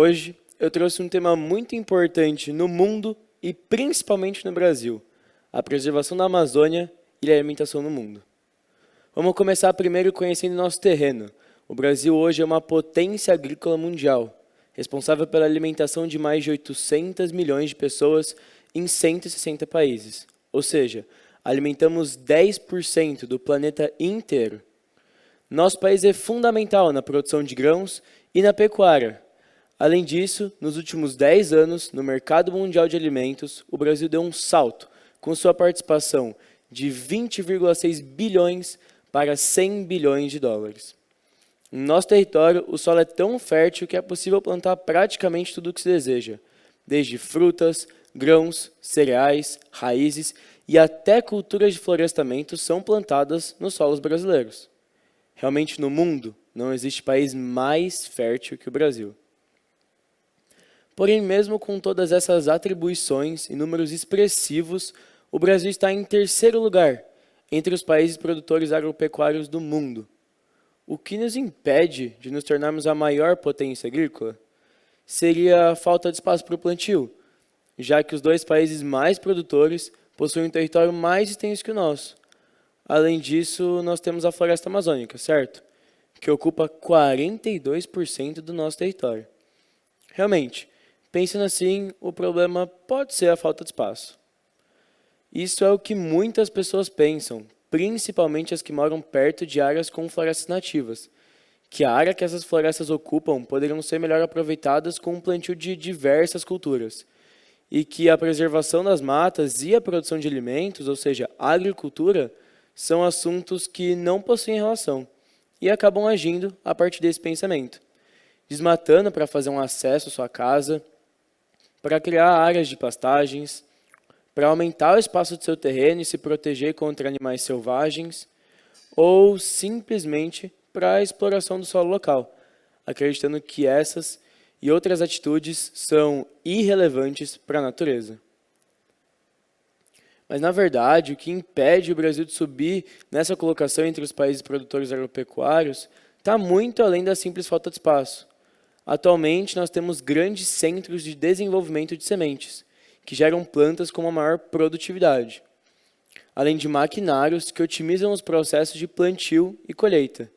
Hoje eu trouxe um tema muito importante no mundo e principalmente no Brasil: a preservação da Amazônia e a alimentação no mundo. Vamos começar primeiro conhecendo nosso terreno. O Brasil hoje é uma potência agrícola mundial, responsável pela alimentação de mais de 800 milhões de pessoas em 160 países. Ou seja, alimentamos 10% do planeta inteiro. Nosso país é fundamental na produção de grãos e na pecuária. Além disso, nos últimos 10 anos, no mercado mundial de alimentos, o Brasil deu um salto, com sua participação de 20,6 bilhões para 100 bilhões de dólares. No nosso território, o solo é tão fértil que é possível plantar praticamente tudo o que se deseja, desde frutas, grãos, cereais, raízes e até culturas de florestamento são plantadas nos solos brasileiros. Realmente, no mundo, não existe país mais fértil que o Brasil. Porém, mesmo com todas essas atribuições e números expressivos, o Brasil está em terceiro lugar entre os países produtores agropecuários do mundo. O que nos impede de nos tornarmos a maior potência agrícola seria a falta de espaço para o plantio, já que os dois países mais produtores possuem um território mais extenso que o nosso. Além disso, nós temos a floresta amazônica, certo? Que ocupa 42% do nosso território. Realmente, pensando assim, o problema pode ser a falta de espaço. Isso é o que muitas pessoas pensam, principalmente as que moram perto de áreas com florestas nativas, que a área que essas florestas ocupam poderiam ser melhor aproveitadas com o plantio de diversas culturas, e que a preservação das matas e a produção de alimentos, ou seja, a agricultura, são assuntos que não possuem relação e acabam agindo a partir desse pensamento, desmatando para fazer um acesso à sua casa, para criar áreas de pastagens, para aumentar o espaço do seu terreno e se proteger contra animais selvagens, ou simplesmente para a exploração do solo local, acreditando que essas e outras atitudes são irrelevantes para a natureza. Mas, na verdade, o que impede o Brasil de subir nessa colocação entre os países produtores agropecuários está muito além da simples falta de espaço. Atualmente, nós temos grandes centros de desenvolvimento de sementes, que geram plantas com uma maior produtividade, além de maquinários que otimizam os processos de plantio e colheita.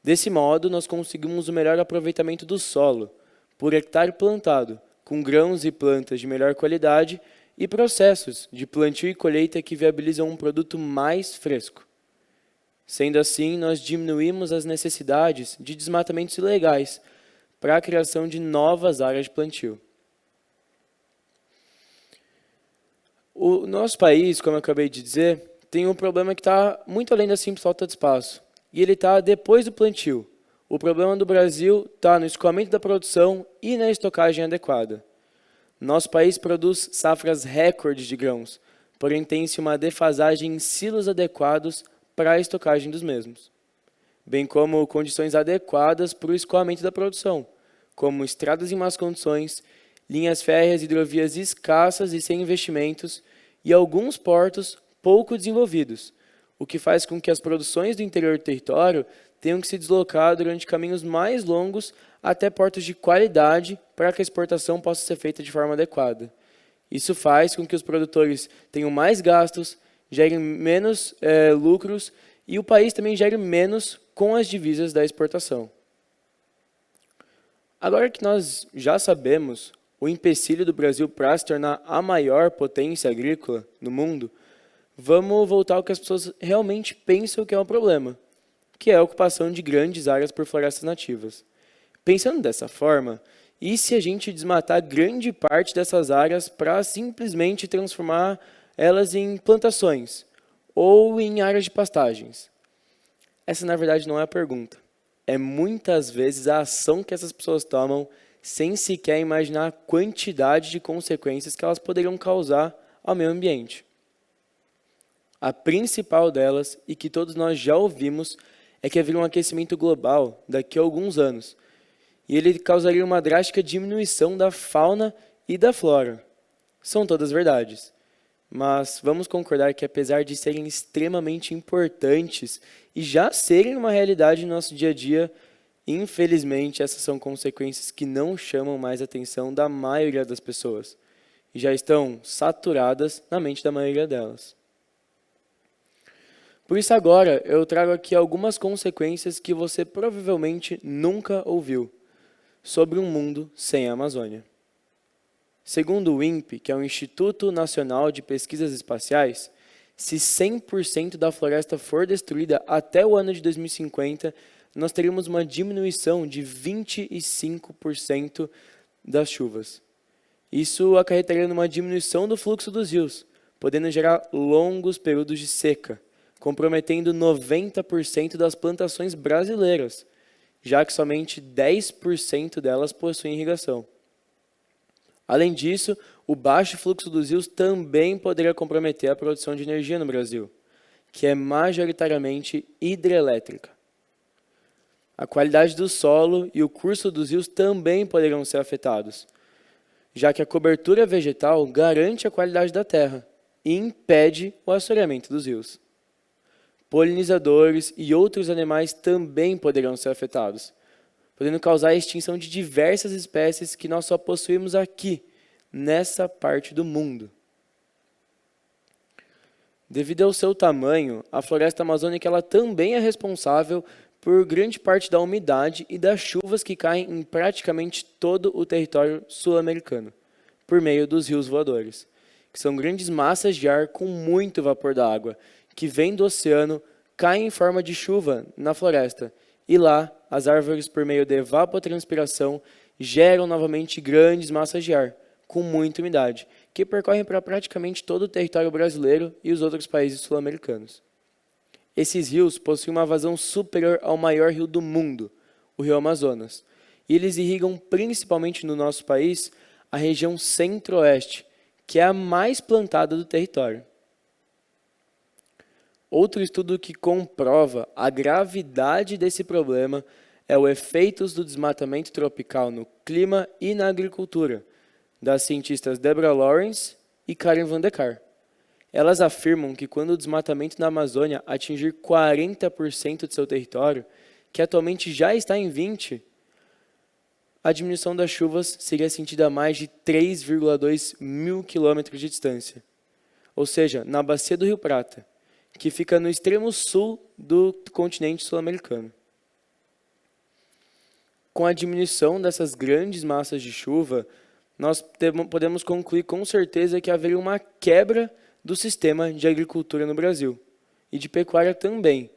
Desse modo, nós conseguimos o melhor aproveitamento do solo, por hectare plantado, com grãos e plantas de melhor qualidade e processos de plantio e colheita que viabilizam um produto mais fresco. Sendo assim, nós diminuímos as necessidades de desmatamentos ilegais para a criação de novas áreas de plantio. O nosso país, como eu acabei de dizer, tem um problema que está muito além da simples falta de espaço. E ele está depois do plantio. O problema do Brasil está no escoamento da produção e na estocagem adequada. Nosso país produz safras recordes de grãos, porém tem-se uma defasagem em silos adequados para a estocagem dos mesmos, bem como condições adequadas para o escoamento da produção, como estradas em más condições, linhas férreas e hidrovias escassas e sem investimentos, e alguns portos pouco desenvolvidos, o que faz com que as produções do interior do território tenham que se deslocar durante caminhos mais longos até portos de qualidade para que a exportação possa ser feita de forma adequada. Isso faz com que os produtores tenham mais gastos, gerem menos lucros e o país também gere menos com as divisas da exportação. Agora que nós já sabemos o empecilho do Brasil para se tornar a maior potência agrícola no mundo, vamos voltar ao que as pessoas realmente pensam que é um problema, que é a ocupação de grandes áreas por florestas nativas. Pensando dessa forma, e se a gente desmatar grande parte dessas áreas para simplesmente transformar elas em plantações ou em áreas de pastagens? Essa, na verdade, não é a pergunta. É muitas vezes a ação que essas pessoas tomam sem sequer imaginar a quantidade de consequências que elas poderiam causar ao meio ambiente. A principal delas, e que todos nós já ouvimos, é que haveria um aquecimento global daqui a alguns anos, e ele causaria uma drástica diminuição da fauna e da flora. São todas verdades, mas vamos concordar que apesar de serem extremamente importantes e já serem uma realidade no nosso dia a dia, Infelizmente, essas são consequências que não chamam mais a atenção da maioria das pessoas e já estão saturadas na mente da maioria delas. Por isso agora eu trago aqui algumas consequências que você provavelmente nunca ouviu sobre um mundo sem a Amazônia. Segundo o INPE, que é o Instituto Nacional de Pesquisas Espaciais, se 100% da floresta for destruída até o ano de 2050, nós teríamos uma diminuição de 25% das chuvas. Isso acarretaria numa diminuição do fluxo dos rios, podendo gerar longos períodos de seca, comprometendo 90% das plantações brasileiras, já que somente 10% delas possuem irrigação. Além disso, o baixo fluxo dos rios também poderia comprometer a produção de energia no Brasil, que é majoritariamente hidrelétrica. A qualidade do solo e o curso dos rios também poderiam ser afetados, já que a cobertura vegetal garante a qualidade da terra e impede o assoreamento dos rios. Polinizadores e outros animais também poderão ser afetados, podendo causar a extinção de diversas espécies que nós só possuímos aqui, nessa parte do mundo. Devido ao seu tamanho, a floresta amazônica ela também é responsável por grande parte da umidade e das chuvas que caem em praticamente todo o território sul-americano, por meio dos rios voadores, que são grandes massas de ar com muito vapor da água, que vem do oceano, caem em forma de chuva na floresta, e lá as árvores, por meio de evapotranspiração, geram novamente grandes massas de ar, com muita umidade, que percorrem para praticamente todo o território brasileiro e os outros países sul-americanos. Esses rios possuem uma vazão superior ao maior rio do mundo, o rio Amazonas, e eles irrigam principalmente no nosso país a região centro-oeste, que é a mais plantada do território. Outro estudo que comprova a gravidade desse problema é o efeitos do desmatamento tropical no clima e na agricultura, das cientistas Deborah Lawrence e Karen Van de Kar. Elas afirmam que quando o desmatamento na Amazônia atingir 40% de seu território, que atualmente já está em 20%, a diminuição das chuvas seria sentida a mais de 3,2 mil quilômetros de distância, ou seja, na bacia do Rio Prata, que fica no extremo sul do continente sul-americano. Com a diminuição dessas grandes massas de chuva, nós podemos concluir com certeza que haveria uma quebra do sistema de agricultura no Brasil, e de pecuária também,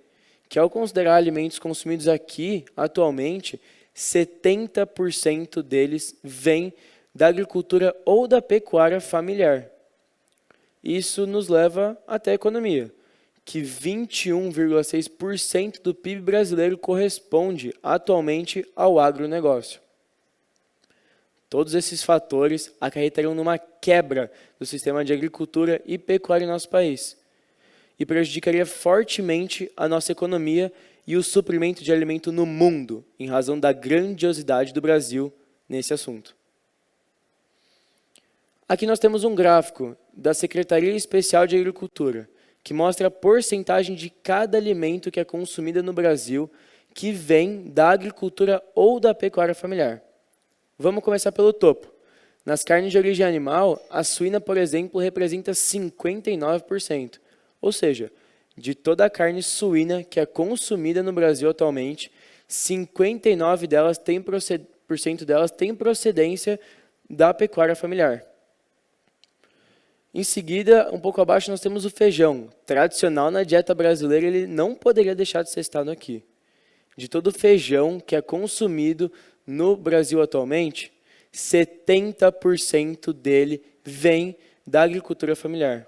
que ao considerar alimentos consumidos aqui, atualmente, 70% deles vêm da agricultura ou da pecuária familiar. Isso nos leva até a economia, que 21,6% do PIB brasileiro corresponde atualmente ao agronegócio. Todos esses fatores acarretariam numa quebra do sistema de agricultura e pecuária em nosso país e prejudicaria fortemente a nossa economia e o suprimento de alimento no mundo, em razão da grandiosidade do Brasil nesse assunto. Aqui nós temos um gráfico da Secretaria Especial de Agricultura, que mostra a porcentagem de cada alimento que é consumida no Brasil que vem da agricultura ou da pecuária familiar. Vamos começar pelo topo. Nas carnes de origem animal, a suína, por exemplo, representa 59%. Ou seja, de toda a carne suína que é consumida no Brasil atualmente, 59% delas têm procedência da pecuária familiar. Em seguida, um pouco abaixo, nós temos o feijão. Tradicional na dieta brasileira, ele não poderia deixar de ser citado aqui. De todo o feijão que é consumido no Brasil atualmente, 70% dele vem da agricultura familiar.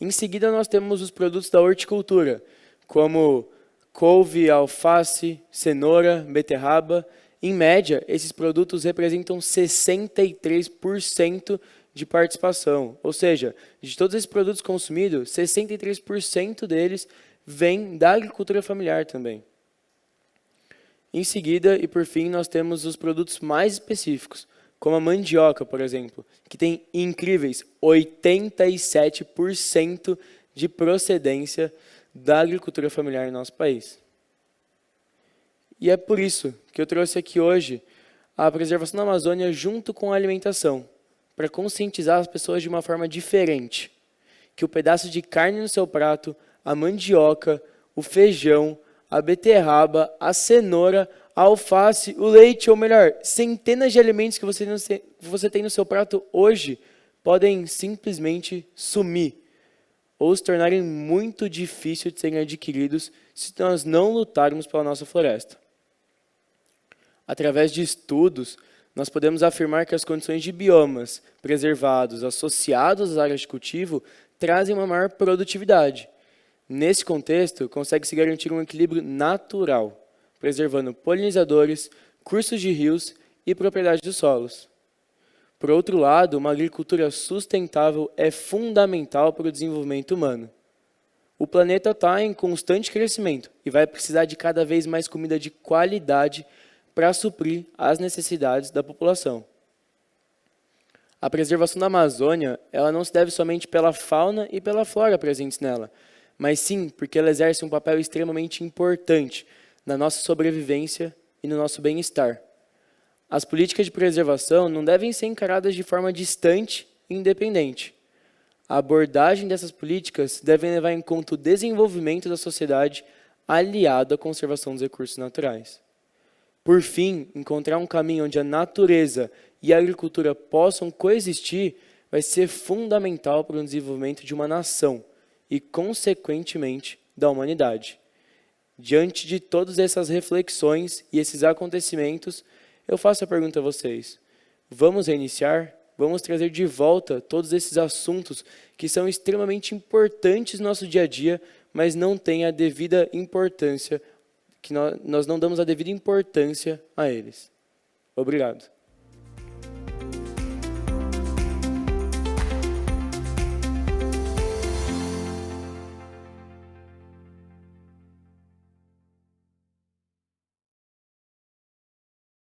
Em seguida, nós temos os produtos da horticultura, como couve, alface, cenoura, beterraba. Em média, esses produtos representam 63% de participação. Ou seja, de todos esses produtos consumidos, 63% deles vêm da agricultura familiar também. Em seguida, e por fim, nós temos os produtos mais específicos, como a mandioca, por exemplo, que tem incríveis 87% de procedência da agricultura familiar em nosso país. E é por isso que eu trouxe aqui hoje a preservação da Amazônia junto com a alimentação, para conscientizar as pessoas de uma forma diferente. Que o pedaço de carne no seu prato, a mandioca, o feijão, a beterraba, a cenoura, a alface, o leite, ou melhor, centenas de alimentos que você tem no seu prato hoje podem simplesmente sumir ou se tornarem muito difíceis de serem adquiridos se nós não lutarmos pela nossa floresta. Através de estudos, nós podemos afirmar que as condições de biomas preservados associados às áreas de cultivo trazem uma maior produtividade. Nesse contexto, consegue-se garantir um equilíbrio natural, preservando polinizadores, cursos de rios e propriedade dos solos. Por outro lado, uma agricultura sustentável é fundamental para o desenvolvimento humano. O planeta está em constante crescimento e vai precisar de cada vez mais comida de qualidade para suprir as necessidades da população. A preservação da Amazônia, ela não se deve somente pela fauna e pela flora presentes nela, mas sim porque ela exerce um papel extremamente importante na nossa sobrevivência e no nosso bem-estar. As políticas de preservação não devem ser encaradas de forma distante e independente. A abordagem dessas políticas deve levar em conta o desenvolvimento da sociedade aliado à conservação dos recursos naturais. Por fim, encontrar um caminho onde a natureza e a agricultura possam coexistir vai ser fundamental para o desenvolvimento de uma nação e, consequentemente, da humanidade. Diante de todas essas reflexões e esses acontecimentos, eu faço a pergunta a vocês: vamos reiniciar? Vamos trazer de volta todos esses assuntos que são extremamente importantes no nosso dia a dia, mas não têm a devida importância, que nós não damos a devida importância a eles. Obrigado.